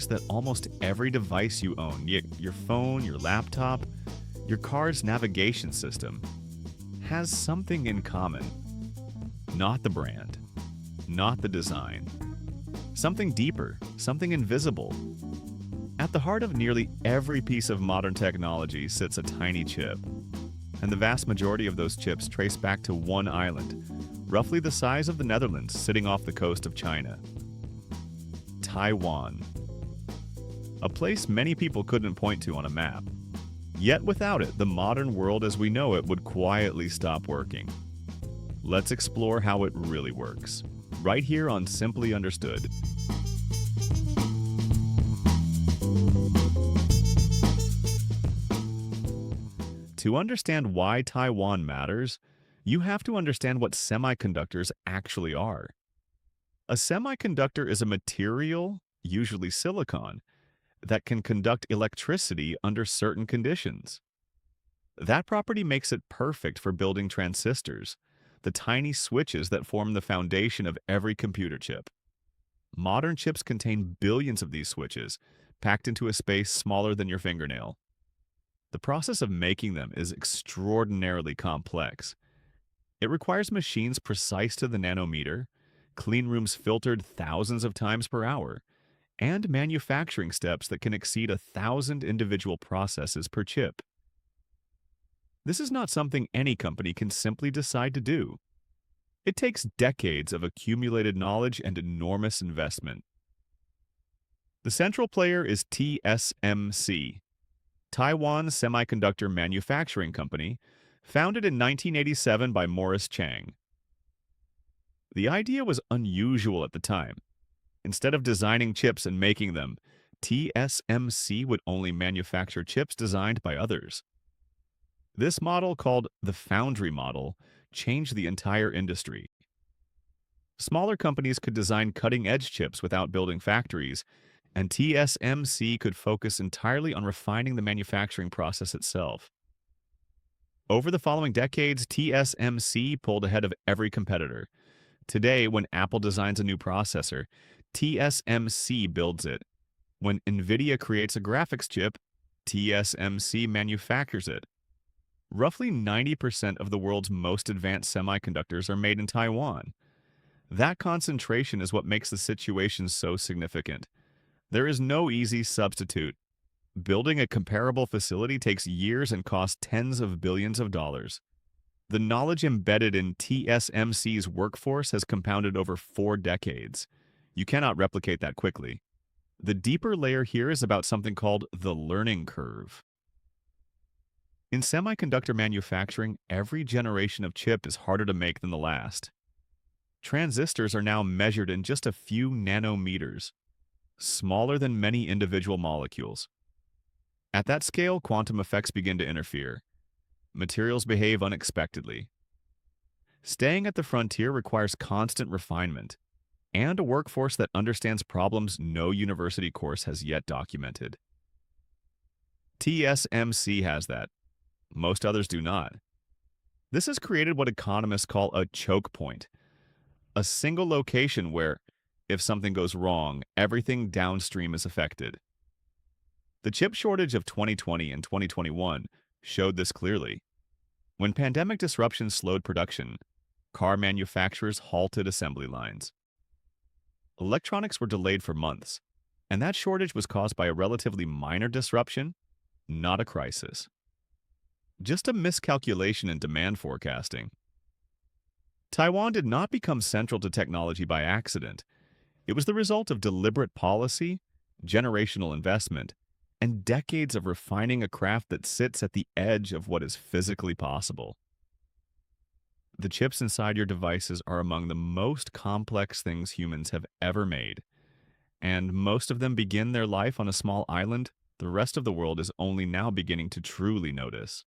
notice that almost every device you own, your phone, your laptop, your car's navigation system, has something in common? Not the brand, not the design. Something deeper, something invisible. At the heart of nearly every piece of modern technology sits a tiny chip, and the vast majority of those chips trace back to one island, roughly the size of the Netherlands, sitting off the coast of China. Taiwan. A place many people couldn't point to on a map. Yet without it, the modern world as we know it would quietly stop working. Let's explore how it really works, right here on Simply Understood. To understand why Taiwan matters, you have to understand what semiconductors actually are. A semiconductor is a material, usually silicon, that can conduct electricity under certain conditions. That property makes it perfect for building transistors, the tiny switches that form the foundation of every computer chip. Modern chips contain billions of these switches, packed into a space smaller than your fingernail. The process of making them is extraordinarily complex. It requires machines precise to the nanometer, clean rooms filtered thousands of times per hour, and manufacturing steps that can exceed 1,000 individual processes per chip. This is not something any company can simply decide to do. It takes decades of accumulated knowledge and enormous investment. The central player is TSMC, Taiwan Semiconductor Manufacturing Company, founded in 1987 by Morris Chang. The idea was unusual at the time. Instead of designing chips and making them, TSMC would only manufacture chips designed by others. This model, called the foundry model, changed the entire industry. Smaller companies could design cutting-edge chips without building factories, and TSMC could focus entirely on refining the manufacturing process itself. Over the following decades, TSMC pulled ahead of every competitor. Today, when Apple designs a new processor, TSMC builds it. When NVIDIA creates a graphics chip, TSMC manufactures it. Roughly 90% of the world's most advanced semiconductors are made in Taiwan. That concentration is what makes the situation so significant. There is no easy substitute. Building a comparable facility takes years and costs tens of billions of dollars. The knowledge embedded in TSMC's workforce has compounded over 4 decades. You cannot replicate that quickly. The deeper layer here is about something called the learning curve. In semiconductor manufacturing, every generation of chip is harder to make than the last. Transistors are now measured in just a few nanometers, smaller than many individual molecules. At that scale, quantum effects begin to interfere. Materials behave unexpectedly. Staying at the frontier requires constant refinement and a workforce that understands problems no university course has yet documented. TSMC has that. Most others do not. This has created what economists call a choke point, a single location where, if something goes wrong, everything downstream is affected. The chip shortage of 2020 and 2021 showed this clearly. When pandemic disruptions slowed production, car manufacturers halted assembly lines. Electronics were delayed for months, and that shortage was caused by a relatively minor disruption, not a crisis. Just a miscalculation in demand forecasting. Taiwan did not become central to technology by accident. It was the result of deliberate policy, generational investment, and decades of refining a craft that sits at the edge of what is physically possible. The chips inside your devices are among the most complex things humans have ever made, and most of them begin their life on a small island the rest of the world is only now beginning to truly notice.